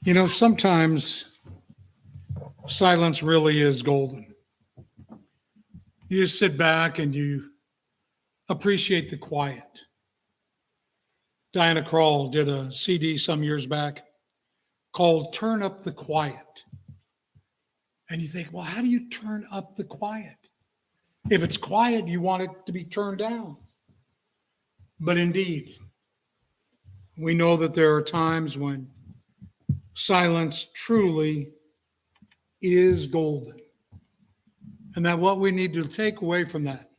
Sometimes silence really is golden. You just sit back and you appreciate the quiet. Diana Krall did a CD some years back called Turn Up the Quiet. And you think, well, how do you turn up the quiet? If it's quiet, you want it to be turned down. But indeed, we know that there are times when silence truly is golden. And that what we need to take away from that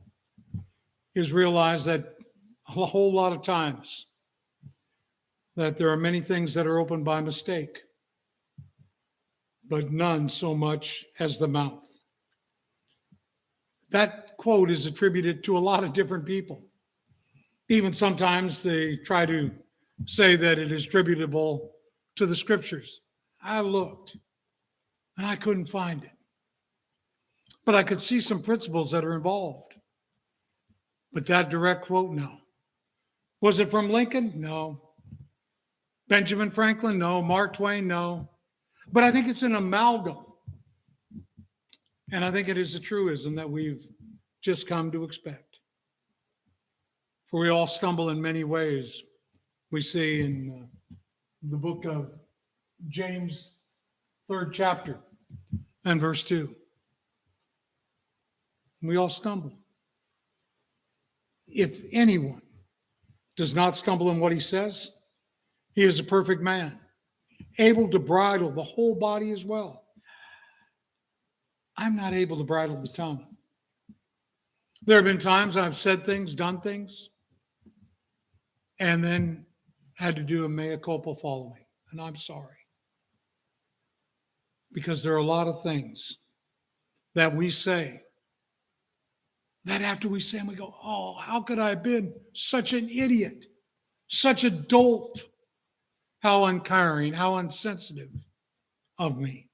is realize that a whole lot of times that there are many things that are opened by mistake, but none so much as the mouth. That quote is attributed to a lot of different people. Even sometimes they try to say that it is attributable to the scriptures. I looked and I couldn't find it. But I could see some principles that are involved. But that direct quote, no. Was it from Lincoln? No. Benjamin Franklin? No. Mark Twain? No. But I think it's an amalgam. And I think it is a truism that we've just come to expect. For we all stumble in many ways. We see in the book of James, 3rd chapter, and verse 2. We all stumble. If anyone does not stumble in what he says, he is a perfect man, able to bridle the whole body as well. I'm not able to bridle the tongue. There have been times I've said things, done things, and then had to do a mea culpa following. And I'm sorry. Because there are a lot of things that we say that after we say them, we go, oh, how could I have been such an idiot, such a dolt? How uncaring, how insensitive of me.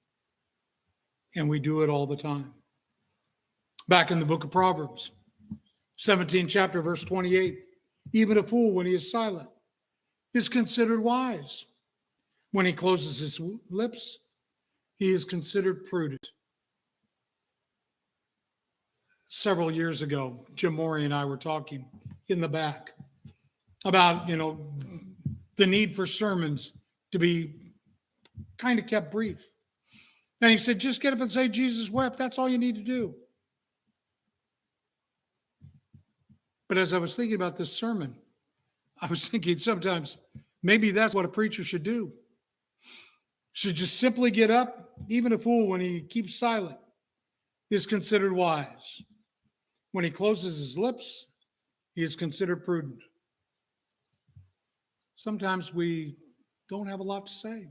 And we do it all the time. Back in the book of Proverbs, 17th chapter, verse 28, even a fool, when he is silent, is considered wise. When he closes his lips, he is considered prudent. Several years ago, Jim Morey and I were talking in the back about, the need for sermons to be kind of kept brief. And he said, just get up and say, Jesus wept. That's all you need to do. But as I was thinking about this sermon, I was thinking sometimes maybe that's what a preacher should do. Should just simply get up. Even a fool, when he keeps silent, is considered wise. When he closes his lips, he is considered prudent. Sometimes we don't have a lot to say.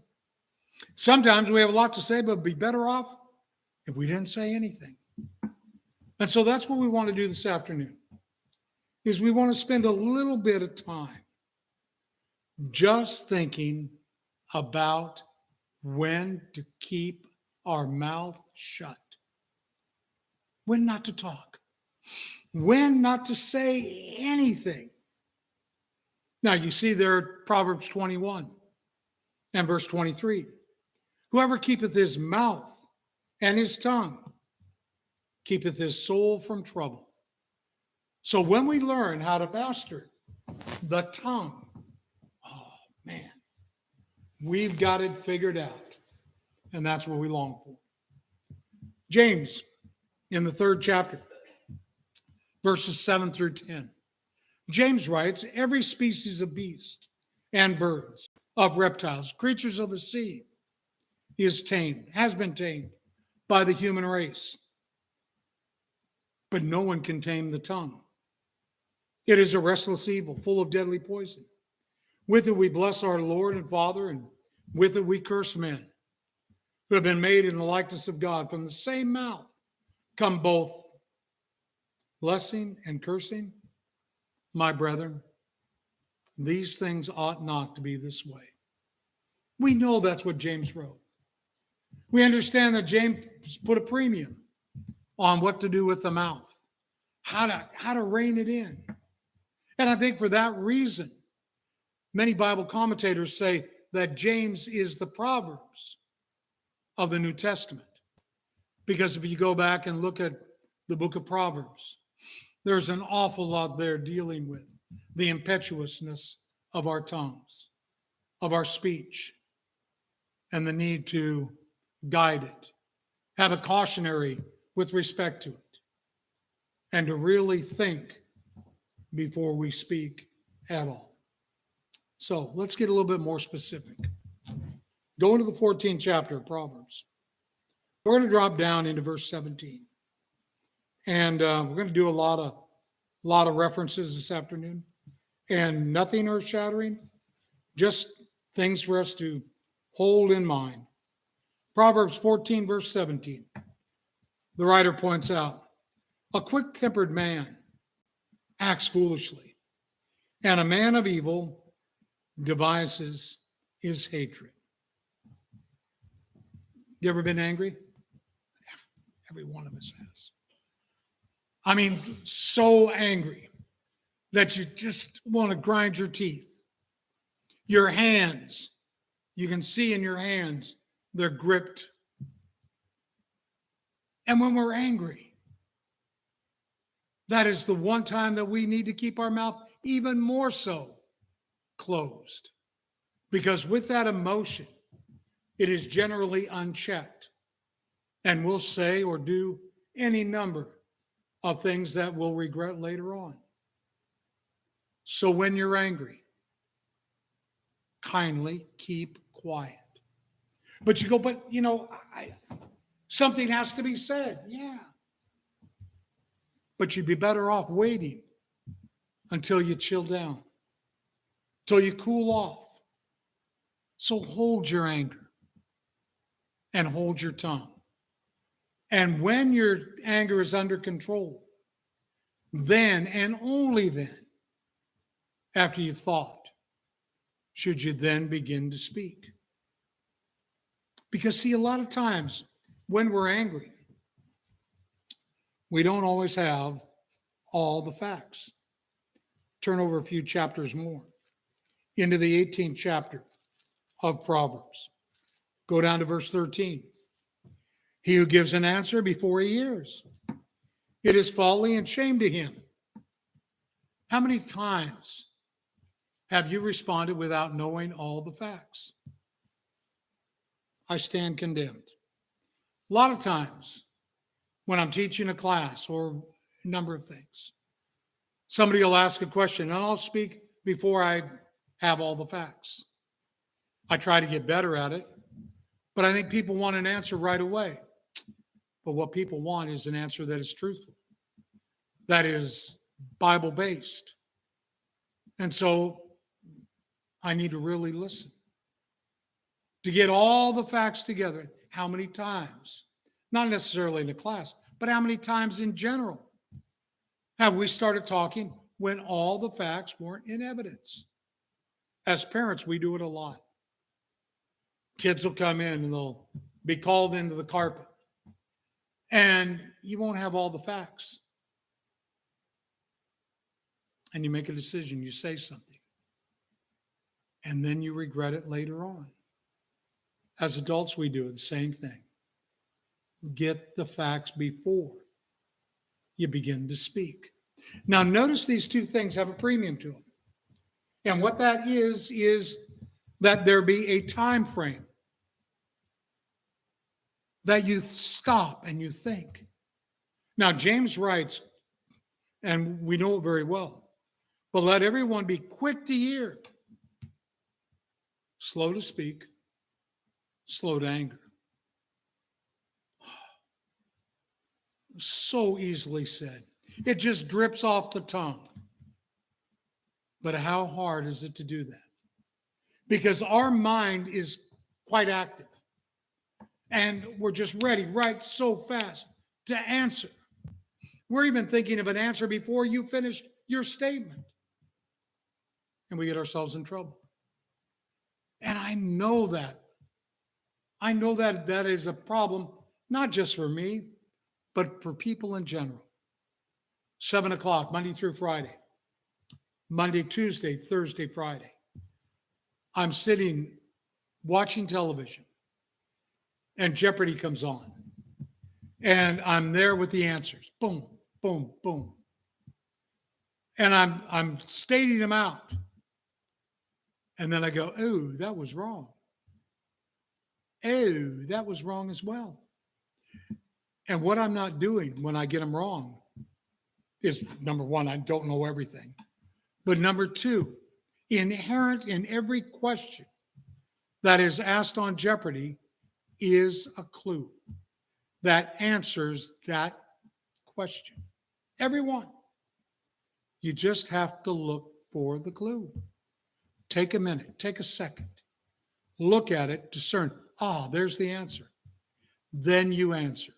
Sometimes we have a lot to say, but it'd be better off if we didn't say anything. And so that's what we want to do this afternoon, is we want to spend a little bit of time just thinking about when to keep our mouth shut, when not to talk, when not to say anything. Now, you see there Proverbs 21 and verse 23. Whoever keepeth his mouth and his tongue keepeth his soul from trouble. So when we learn how to master the tongue, oh man, we've got it figured out. And that's what we long for. James, in the 3rd chapter, verses 7 through 10. James writes, every species of beast and birds, of reptiles, creatures of the sea, is tamed, has been tamed by the human race. But no one can tame the tongue. It is a restless evil, full of deadly poison. With it we bless our Lord and Father, and with it we curse men who have been made in the likeness of God. From the same mouth come both blessing and cursing. My brethren, these things ought not to be this way. We know that's what James wrote. We understand that James put a premium on what to do with the mouth, how to rein it in. And I think for that reason, many Bible commentators say that James is the Proverbs of the New Testament. Because if you go back and look at the book of Proverbs, there's an awful lot there dealing with the impetuousness of our tongues, of our speech, and the need to guide it, have a cautionary with respect to it, and to really think before we speak at all. So let's get a little bit more specific. Go into the 14th chapter of Proverbs. We're going to drop down into verse 17. And we're going to do a lot of references this afternoon. And nothing earth-shattering, just things for us to hold in mind. Proverbs 14, verse 17. The writer points out, a quick-tempered man acts foolishly, and a man of evil devises his hatred. You ever been angry? Every one of us has. I mean, so angry that you just want to grind your teeth. Your hands, you can see in your hands, they're gripped. And when we're angry, that is the one time that we need to keep our mouth even more so closed. Because with that emotion, it is generally unchecked. And we'll say or do any number of things that we'll regret later on. So when you're angry, kindly keep quiet. But you go, something has to be said. Yeah. But you'd be better off waiting until you chill down, till you cool off. So hold your anger and hold your tongue. And when your anger is under control, then and only then, after you've thought, should you then begin to speak. Because see, a lot of times when we're angry, we don't always have all the facts. Turn over a few chapters more into the 18th chapter of Proverbs. Go down to verse 13. He who gives an answer before he hears, it is folly and shame to him. How many times have you responded without knowing all the facts? I stand condemned. A lot of times when I'm teaching a class or a number of things, somebody will ask a question and I'll speak before I have all the facts. I try to get better at it, but I think people want an answer right away. But what people want is an answer that is truthful, that is Bible-based. And so I need to really listen to get all the facts together. How many times, not necessarily in the class, but how many times in general have we started talking when all the facts weren't in evidence? As parents, we do it a lot. Kids will come in and they'll be called into the carpet, and you won't have all the facts. And you make a decision, you say something, and then you regret it later on. As adults, we do the same thing. Get the facts before you begin to speak. Now, notice these two things have a premium to them. And what that is that there be a time frame, that you stop and you think. Now, James writes, and we know it very well, but let everyone be quick to hear, slow to speak, slow to anger. So easily said. It just drips off the tongue. But how hard is it to do that? Because our mind is quite active. And we're just ready, right, so fast to answer. We're even thinking of an answer before you finish your statement. And we get ourselves in trouble. And I know that. I know that that is a problem, not just for me, but for people in general. 7 o'clock, Monday through Friday. Monday, Tuesday, Thursday, Friday. I'm sitting watching television and Jeopardy comes on and I'm there with the answers. Boom, boom, boom. And I'm stating them out. And then I go, oh, that was wrong. Oh, that was wrong as well. And what I'm not doing when I get them wrong is, number one, I don't know everything. But number two, inherent in every question that is asked on Jeopardy is a clue that answers that question. Everyone. You just have to look for the clue. Take a minute, take a second, look at it, discern, there's the answer. Then you answer.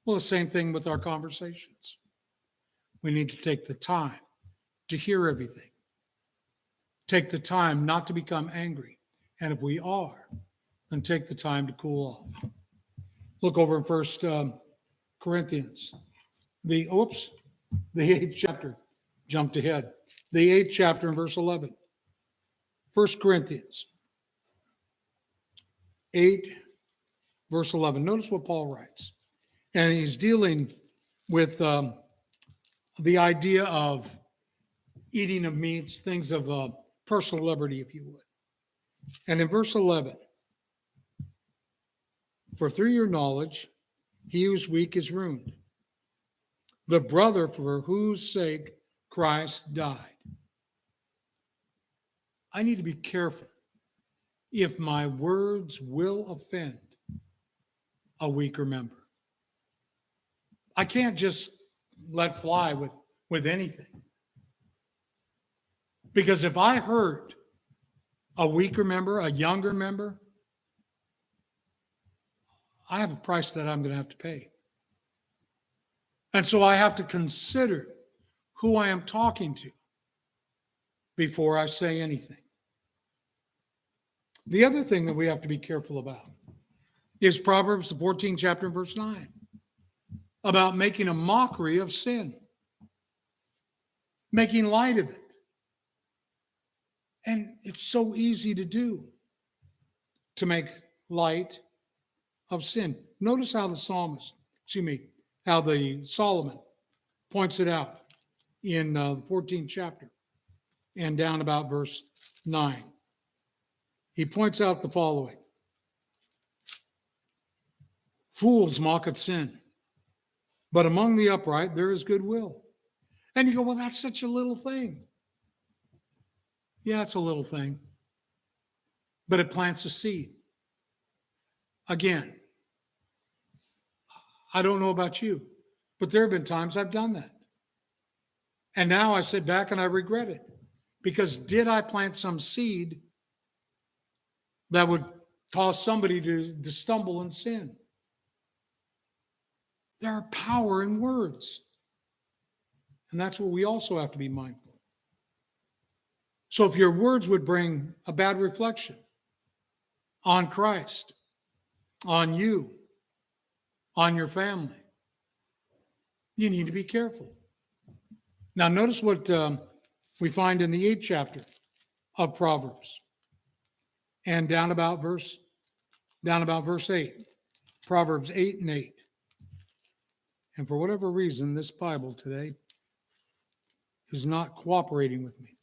Well, the same thing with our conversations. We need to take the time to hear everything. Take the time not to become angry. And if we are, then take the time to cool off. Look over in 1 Corinthians, the 8th chapter. Jumped ahead. The 8th chapter in verse 11. 1 Corinthians 8, verse 11. Notice what Paul writes. And he's dealing with the idea of eating of meats, things of personal liberty, if you would. And in verse 11, for through your knowledge, he who's weak is ruined. The brother for whose sake Christ died. I need to be careful if my words will offend a weaker member. I can't just let fly with anything. Because if I hurt a weaker member, a younger member, I have a price that I'm going to have to pay. And so I have to consider who I am talking to before I say anything. The other thing that we have to be careful about is Proverbs, the 14th chapter, verse 9, about making a mockery of sin, making light of it. And it's so easy to do, to make light of sin. Notice how the Solomon points it out in the 14th chapter and down about verse 9. He points out the following. Fools mock at sin, but among the upright there is goodwill. And you go, well, that's such a little thing. Yeah, it's a little thing, but it plants a seed. Again, I don't know about you, but there have been times I've done that. And now I sit back and I regret it. Because did I plant some seed that would cause somebody to stumble and sin? There are power in words. And that's what we also have to be mindful. So if your words would bring a bad reflection on Christ, on you, on your family, you need to be careful. Now notice what we find in the 8th chapter of Proverbs and down about verse 8. Proverbs 8 and 8. And for whatever reason, this Bible today is not cooperating with me.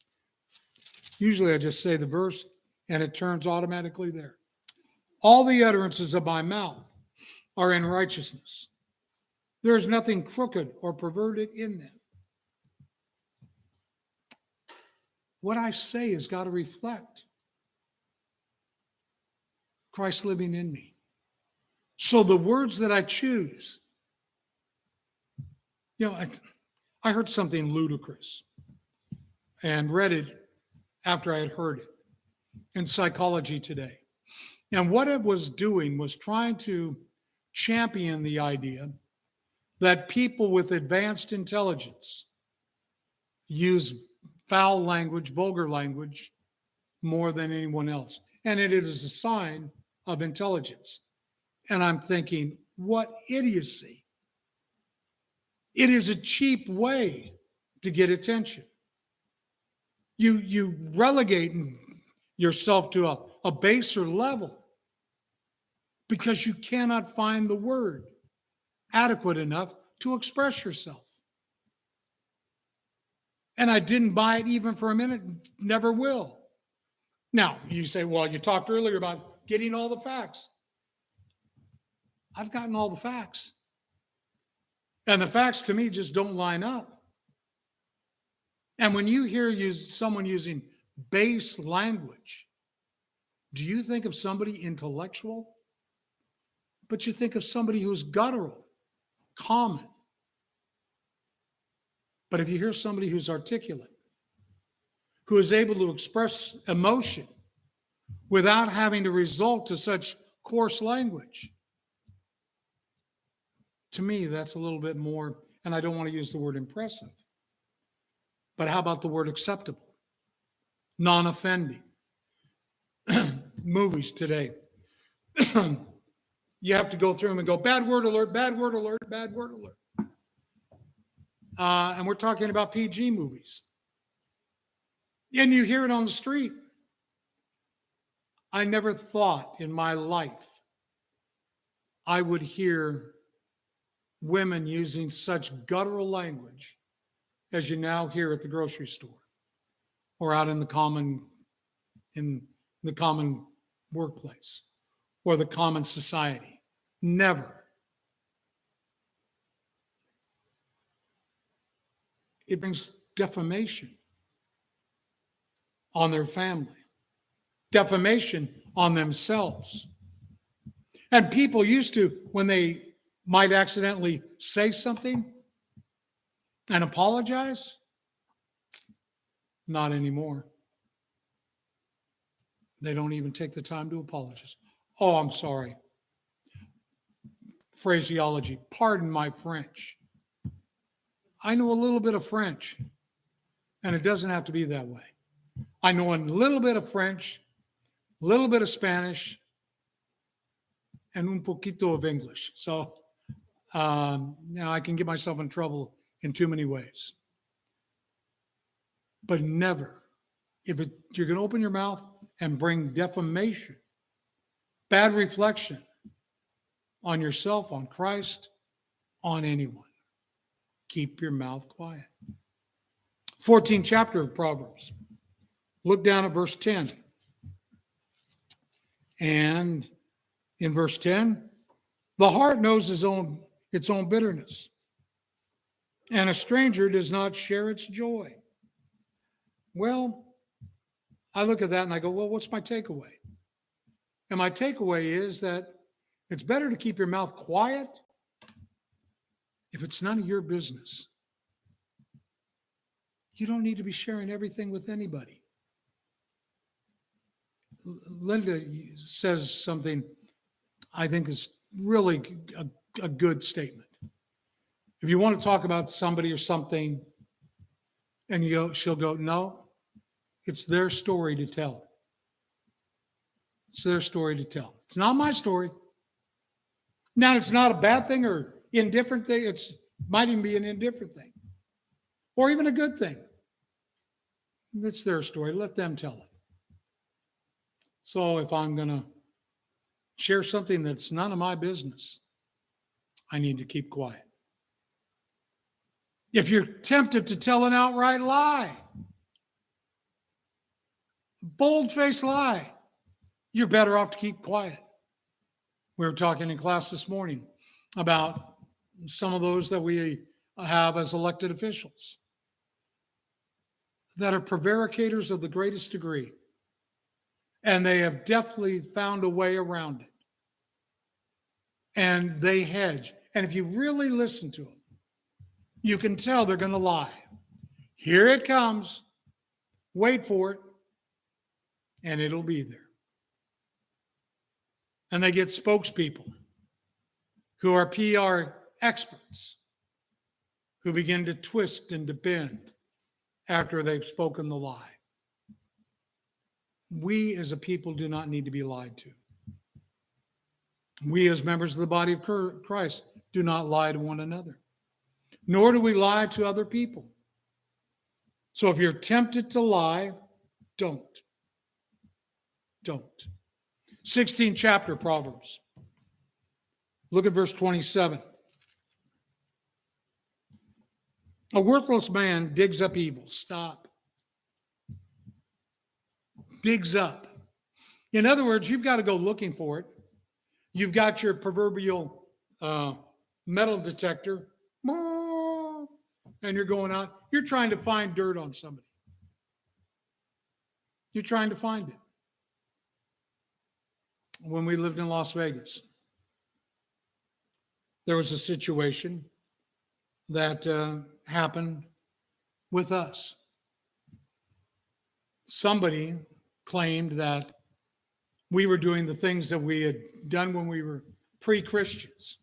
Usually I just say the verse and it turns automatically there. All the utterances of my mouth are in righteousness. There is nothing crooked or perverted in them. What I say has got to reflect Christ living in me. So the words that I choose, I heard something ludicrous and read it after I had heard it in Psychology Today. And what it was doing was trying to champion the idea that people with advanced intelligence use foul language, vulgar language, more than anyone else. And it is a sign of intelligence. And I'm thinking, what idiocy. It is a cheap way to get attention. You relegate yourself to a baser level because you cannot find the word adequate enough to express yourself. And I didn't buy it even for a minute, never will. Now, you say, well, you talked earlier about getting all the facts. I've gotten all the facts. And the facts to me just don't line up. And when you hear someone using base language, do you think of somebody intellectual? But you think of somebody who's guttural, common. But if you hear somebody who's articulate, who is able to express emotion without having to resort to such coarse language, to me, that's a little bit more, and I don't want to use the word impressive, but how about the word acceptable, non-offending? Movies today, you have to go through them and go, bad word alert, bad word alert, bad word alert. And we're talking about PG movies. And you hear it on the street. I never thought in my life I would hear women using such guttural language as you now hear at the grocery store or out in the common workplace or the common society. Never. It brings defamation on their family, defamation on themselves. And people used to, when they might accidentally say something and apologize, not anymore. They don't even take the time to apologize. Oh, I'm sorry. Phraseology, pardon my French. I know a little bit of French, and it doesn't have to be that way. I know a little bit of French, a little bit of Spanish, and un poquito of English. So now I can get myself in trouble in too many ways. But never, if you're going to open your mouth and bring defamation, bad reflection on yourself, on Christ, on anyone, keep your mouth quiet. 14th chapter of Proverbs. Look down at verse 10. And in verse 10, the heart knows its own bitterness, and a stranger does not share its joy. Well, I look at that and I go, well, what's my takeaway? And my takeaway is that it's better to keep your mouth quiet if it's none of your business. You don't need to be sharing everything with anybody. Linda says something I think is really a good statement. If you want to talk about somebody or something, and she'll go, no, it's their story to tell. It's their story to tell. It's not my story. Now, it's not a bad thing or indifferent thing. It might even be an indifferent thing or even a good thing. It's their story. Let them tell it. So if I'm going to share something that's none of my business, I need to keep quiet. If you're tempted to tell an outright lie, bold-faced lie, you're better off to keep quiet. We were talking in class this morning about some of those that we have as elected officials that are prevaricators of the greatest degree. And they have definitely found a way around it. And they hedge. And if you really listen to them, you can tell they're going to lie. Here it comes. Wait for it. And it'll be there. And they get spokespeople who are PR experts who begin to twist and to bend after they've spoken the lie. We as a people do not need to be lied to. We as members of the body of Christ do not lie to one another, nor do we lie to other people. So if you're tempted to lie, don't. Don't. 16th chapter, Proverbs. Look at verse 27. A worthless man digs up evil. Stop. Digs up. In other words, you've got to go looking for it. You've got your proverbial metal detector, and you're going out. You're trying to find dirt on somebody. You're trying to find it. When we lived in Las Vegas, there was a situation that happened with us. Somebody claimed that we were doing the things that we had done when we were pre-Christians.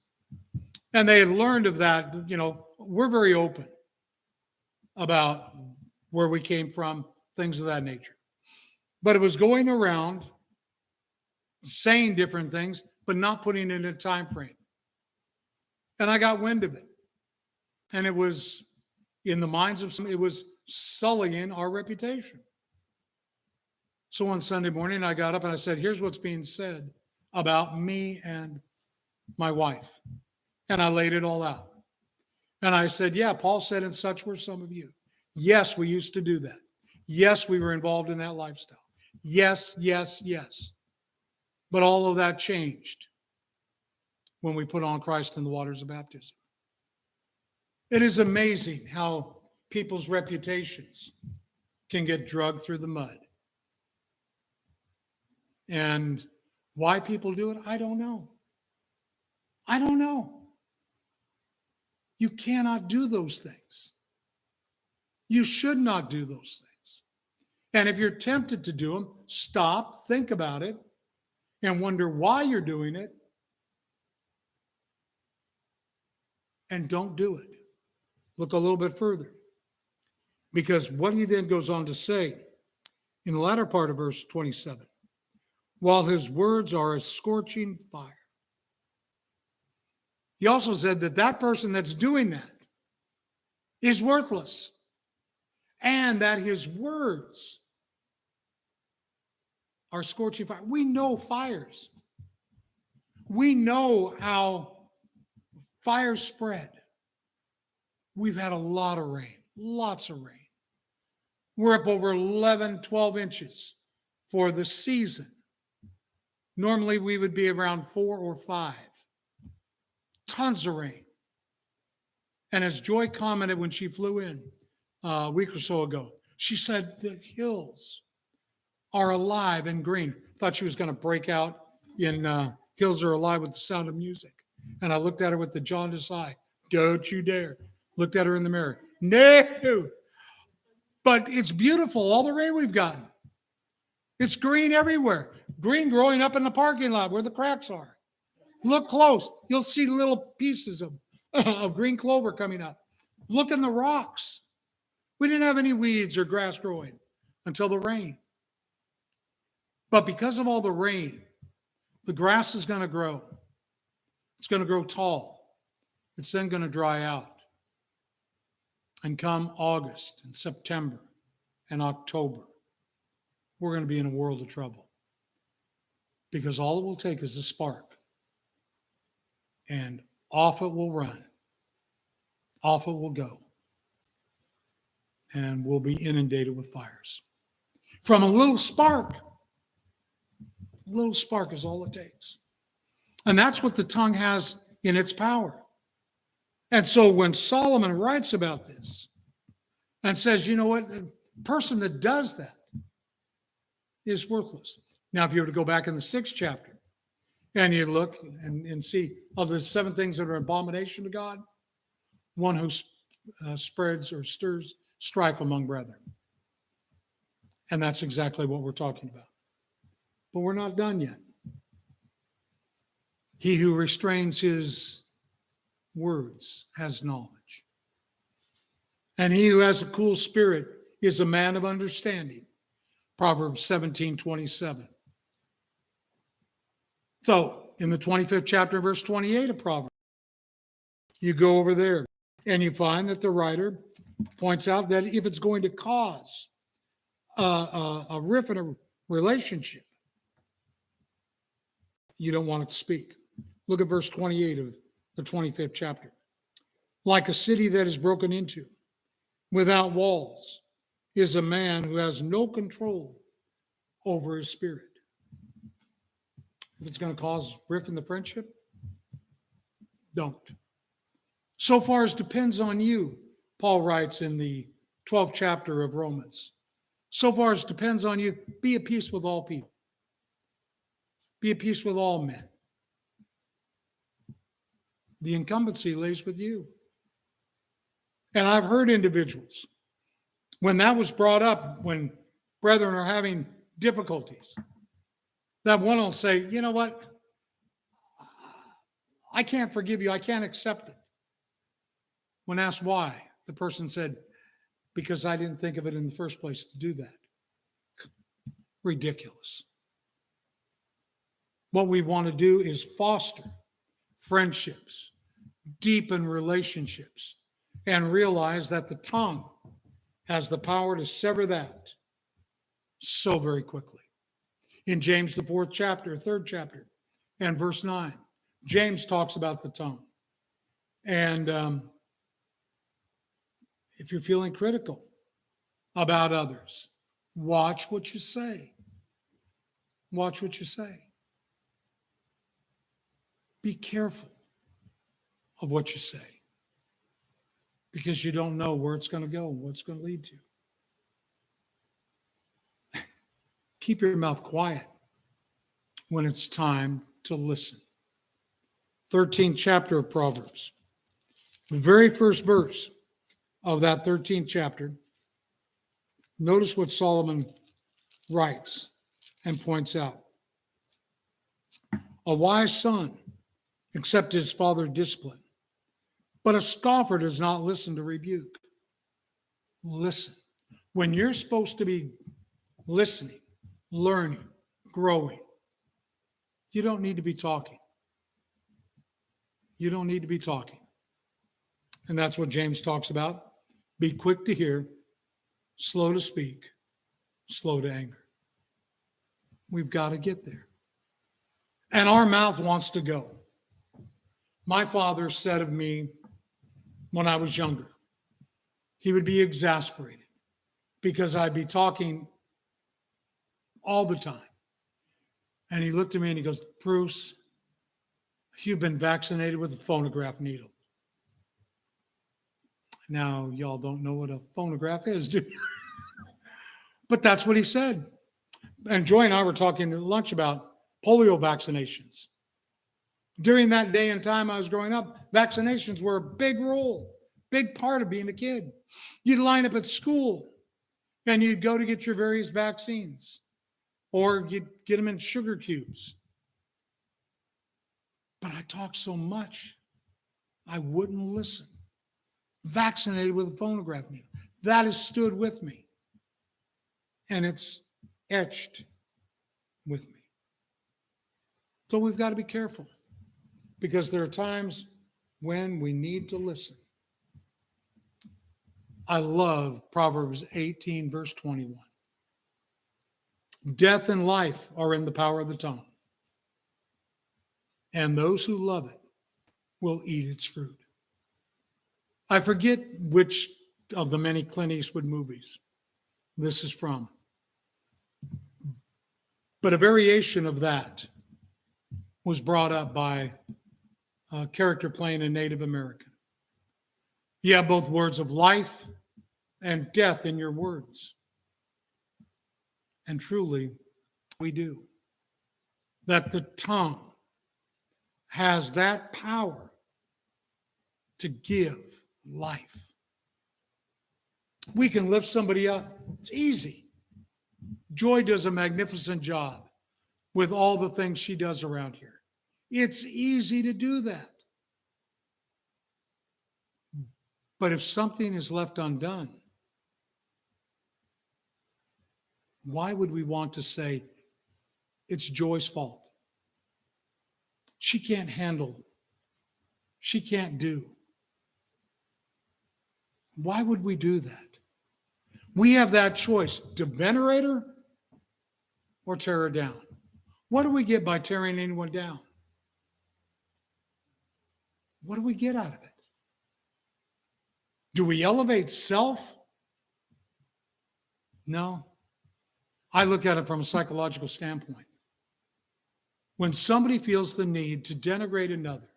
And they had learned of that. We're very open about where we came from, things of that nature. But it was going around saying different things, but not putting it in a time frame. And I got wind of it. And it was, in the minds of some, it was sullying our reputation. So on Sunday morning, I got up and I said, here's what's being said about me and my wife. And I laid it all out. And I said, yeah, Paul said, and such were some of you. Yes, we used to do that. Yes, we were involved in that lifestyle. Yes, yes, yes. But all of that changed when we put on Christ in the waters of baptism. It is amazing how people's reputations can get dragged through the mud. And why people do it, I don't know. I don't know. You cannot do those things. You should not do those things. And if you're tempted to do them, stop, think about it, and wonder why you're doing it, and don't do it. Look a little bit further. Because what he then goes on to say in the latter part of verse 27, while his words are a scorching fire. He also said that that person that's doing that is worthless, and that his words are scorching fire. We know fires. We know how fires spread. We've had a lot of rain, lots of rain. We're up over 11, 12 inches for the season. Normally, we would be around 4 or 5. Tons of rain. And as Joy commented when she flew in a week or so ago, she said the hills are alive and green. Thought she was going to break out in Hills Are Alive with the Sound of Music. And I looked at her with the jaundiced eye. Don't you dare. Looked at her in the mirror. No. But it's beautiful, all the rain we've gotten. It's green everywhere. Green growing up in the parking lot where the cracks are. Look close. You'll see little pieces of green clover coming up. Look in the rocks. We didn't have any weeds or grass growing until the rain. But because of all the rain, the grass is going to grow. It's going to grow tall. It's then going to dry out. And come August and September and October, we're going to be in a world of trouble. Because all it will take is a spark. And off it will run. Off it will go. And we'll be inundated with fires. From a little spark is all it takes. And that's what the tongue has in its power. And so when Solomon writes about this and says, you know what, the person that does that is worthless. Now, if you were to go back in the 6th chapter and you look and see of the 7 things that are abomination to God, one who spreads or stirs strife among brethren. And that's exactly what we're talking about. But we're not done yet. He who restrains his words has knowledge. And he who has a cool spirit is a man of understanding. Proverbs 17:27. So, in the 25th chapter, verse 28 of Proverbs, you go over there and you find that the writer points out that if it's going to cause a rift in a relationship, you don't want it to speak. Look at verse 28 of the 25th chapter. Like a city that is broken into, without walls, is a man who has no control over his spirit. If it's going to cause rift in the friendship, don't. So far as depends on you, Paul writes in the 12th chapter of Romans. So far as depends on you, be at peace with all people. Be at peace with all men. The incumbency lays with you. And I've heard individuals, when that was brought up, when brethren are having difficulties, that one will say, you know what? I can't forgive you. I can't accept it. When asked why, the person said, because I didn't think of it in the first place to do that. Ridiculous. What we want to do is foster friendships, deepen relationships, and realize that the tongue has the power to sever that so very quickly. In James, the 4th chapter, 3rd chapter, and verse 9, James talks about the tongue. And if you're feeling critical about others, watch what you say. Watch what you say. Be careful of what you say, because you don't know where it's going to go and what it's going to lead to. Keep your mouth quiet when it's time to listen. 13th chapter of Proverbs. The very first verse of that 13th chapter, notice what Solomon writes and points out. A wise son accepts his father's discipline, but a scoffer does not listen to rebuke. Listen. When you're supposed to be listening, learning, growing, you don't need to be talking. You don't need to be talking. And that's what James talks about. Be quick to hear, slow to speak, slow to anger. We've got to get there. And our mouth wants to go. My father said of me when I was younger, he would be exasperated because I'd be talking all the time. And he looked at me and he goes, Bruce, you've been vaccinated with a phonograph needle. Now, y'all don't know what a phonograph is, do you? But that's what he said. And Joy and I were talking at lunch about polio vaccinations. During that day and time I was growing up, vaccinations were a big role, big part of being a kid. You'd line up at school and you'd go to get your various vaccines, or you'd get them in sugar cubes. But I talked so much, I wouldn't listen. Vaccinated with a phonograph needle. That has stood with me. And it's etched with me. So we've got to be careful, because there are times when we need to listen. I love Proverbs 18, verse 21. Death and life are in the power of the tongue, and those who love it will eat its fruit. I forget which of the many Clint Eastwood movies this is from, but a variation of that was brought up by a character playing a Native American. You have both words of life and death in your words. And truly, we do. That the tongue has that power to give life. We can lift somebody up. It's easy. Joy does a magnificent job with all the things she does around here. It's easy to do that. But if something is left undone, why would we want to say it's Joy's fault? She can't handle. She can't do. Why would we do that? We have that choice to venerate her or tear her down. What do we get by tearing anyone down? What do we get out of it? Do we elevate self? No. I look at it from a psychological standpoint. When somebody feels the need to denigrate another,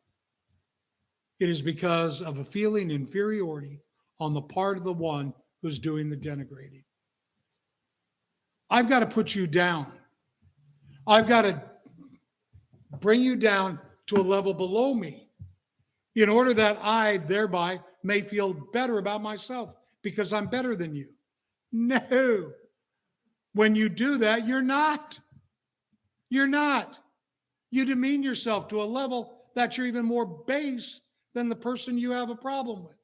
it is because of a feeling inferiority on the part of the one who's doing the denigrating. I've got to put you down. I've got to bring you down to a level below me in order that I thereby may feel better about myself because I'm better than you. No. When you do that, you're not. You're not. You demean yourself to a level that you're even more base than the person you have a problem with.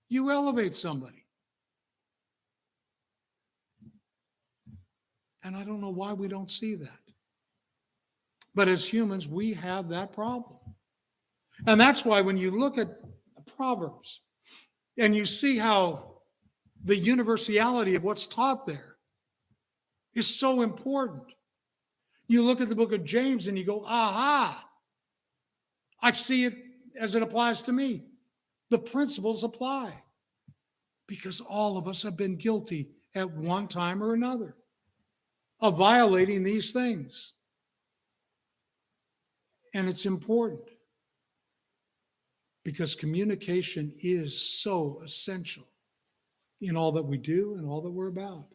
You elevate somebody. And I don't know why we don't see that. But as humans, we have that problem. And that's why when you look at Proverbs and you see how the universality of what's taught there is so important. You look at the book of James and you go, aha, I see it as it applies to me. The principles apply because all of us have been guilty at one time or another of violating these things. And it's important because communication is so essential in all that we do and all that we're about.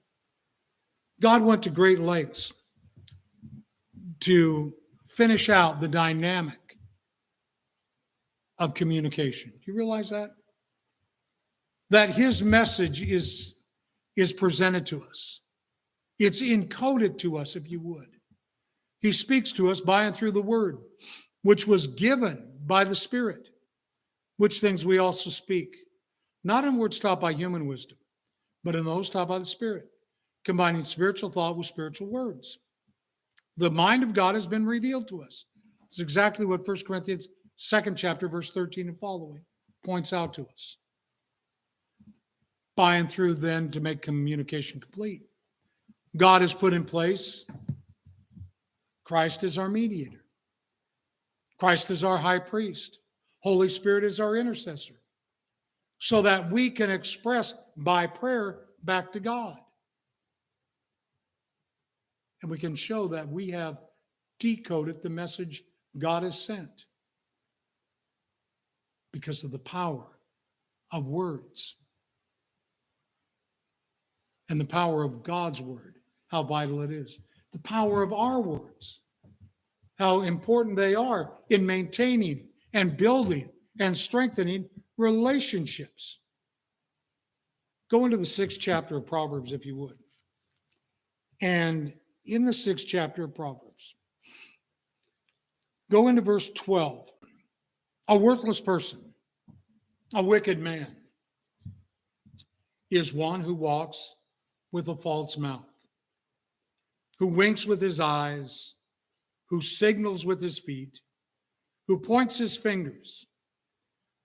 God went to great lengths to finish out the dynamic of communication. Do you realize that? That his message is presented to us. It's encoded to us, if you would. He speaks to us by and through the word, which was given by the Spirit, which things we also speak, not in words taught by human wisdom, but in those taught by the Spirit, combining spiritual thought with spiritual words. The mind of God has been revealed to us. It's exactly what 1 Corinthians 2nd chapter, verse 13 and following points out to us. By and through then to make communication complete. God has put in place Christ is our mediator. Christ is our high priest. Holy Spirit is our intercessor. So that we can express by prayer back to God. And we can show that we have decoded the message God has sent because of the power of words and the power of God's word, how vital it is. The power of our words, how important they are in maintaining and building and strengthening relationships. Go into the 6th chapter of Proverbs, if you would. And in the 6th chapter of Proverbs, go into verse 12. A worthless person, a wicked man, is one who walks with a false mouth, who winks with his eyes, who signals with his feet, who points his fingers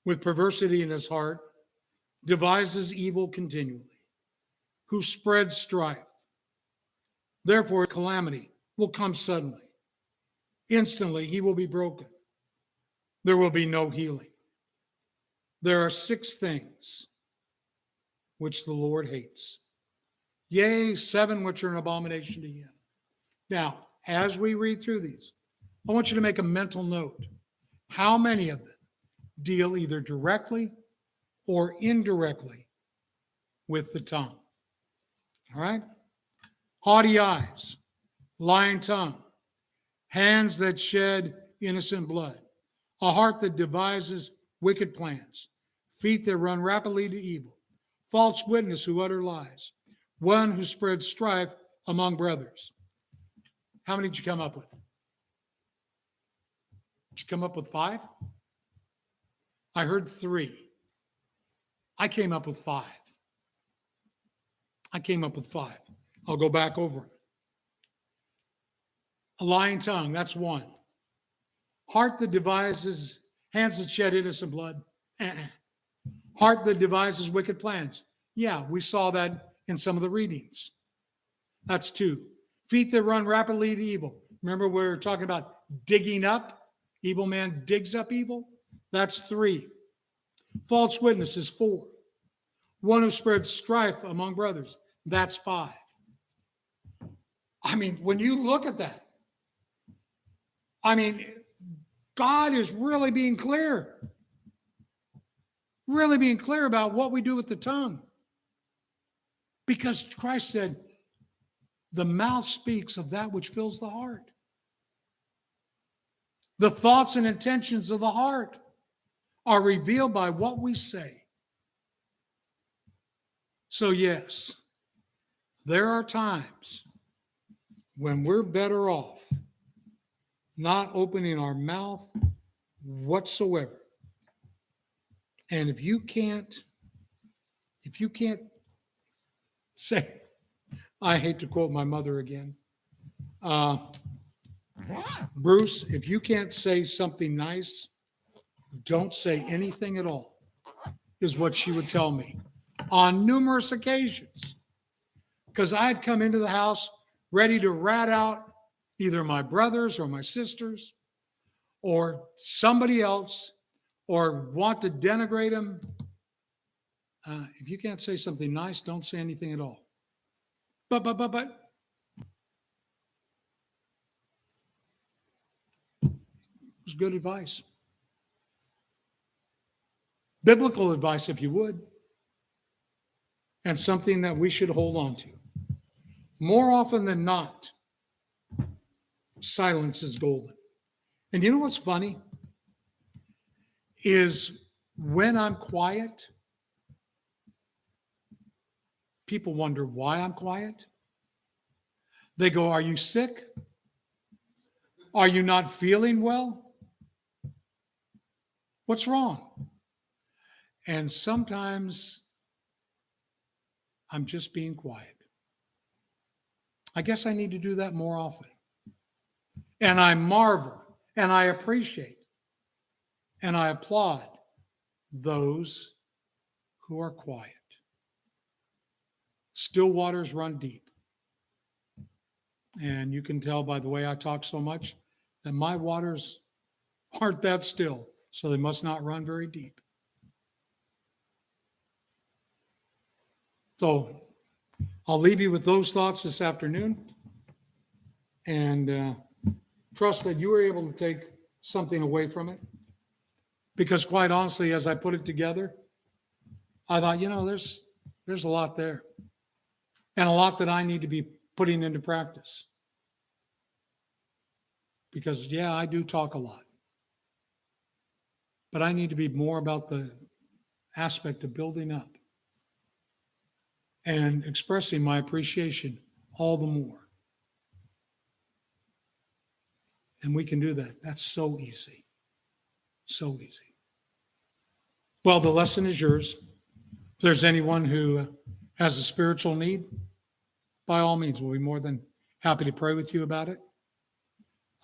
with perversity in his heart, devises evil continually, who spreads strife. Therefore, calamity will come suddenly. Instantly, he will be broken. There will be no healing. There are 6 things which the Lord hates. Yea, 7 which are an abomination to him. Now, as we read through these, I want you to make a mental note. How many of them deal either directly or indirectly with the tongue? All right? Haughty eyes, lying tongue, hands that shed innocent blood, a heart that devises wicked plans, feet that run rapidly to evil, false witness who utter lies, one who spreads strife among brothers. How many did you come up with? Did you come up with 5? I heard 3. I came up with 5. I'll go back over them. A lying tongue, that's 1. Heart that devises, hands that shed innocent blood. Heart that devises wicked plans. Yeah, we saw that in some of the readings. That's 2. Feet that run rapidly to evil. Remember, we were talking about digging up. Evil man digs up evil. That's 3. False witness is 4. One who spreads strife among brothers. That's 5. I mean, when you look at that, I mean, God is really being clear about what we do with the tongue. Because Christ said, the mouth speaks of that which fills the heart. The thoughts and intentions of the heart are revealed by what we say. So yes, there are times when we're better off not opening our mouth whatsoever. And if you can't say, I hate to quote my mother again, Bruce, if you can't say something nice, don't say anything at all, is what she would tell me on numerous occasions. Because I'd come into the house ready to rat out either my brothers or my sisters or somebody else or want to denigrate them. If you can't say something nice, don't say anything at all. But. It was good advice. Biblical advice, if you would. And something that we should hold on to. More often than not, silence is golden. And you know what's funny? Is when I'm quiet, people wonder why I'm quiet. They go, are you sick? Are you not feeling well? What's wrong? And sometimes I'm just being quiet. I guess I need to do that more often. And I marvel and I appreciate and I applaud those who are quiet. Still waters run deep. And you can tell by the way I talk so much that my waters aren't that still, so they must not run very deep. So I'll leave you with those thoughts this afternoon and trust that you were able to take something away from it. Because quite honestly, as I put it together, I thought, there's a lot there and a lot that I need to be putting into practice. Because, I do talk a lot. But I need to be more about the aspect of building up and expressing my appreciation all the more. And we can do that. That's so easy. So easy. Well, the lesson is yours. If there's anyone who has a spiritual need, by all means, we'll be more than happy to pray with you about it.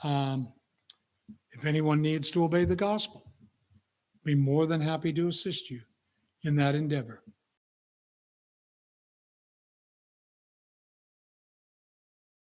If anyone needs to obey the gospel, be more than happy to assist you in that endeavor.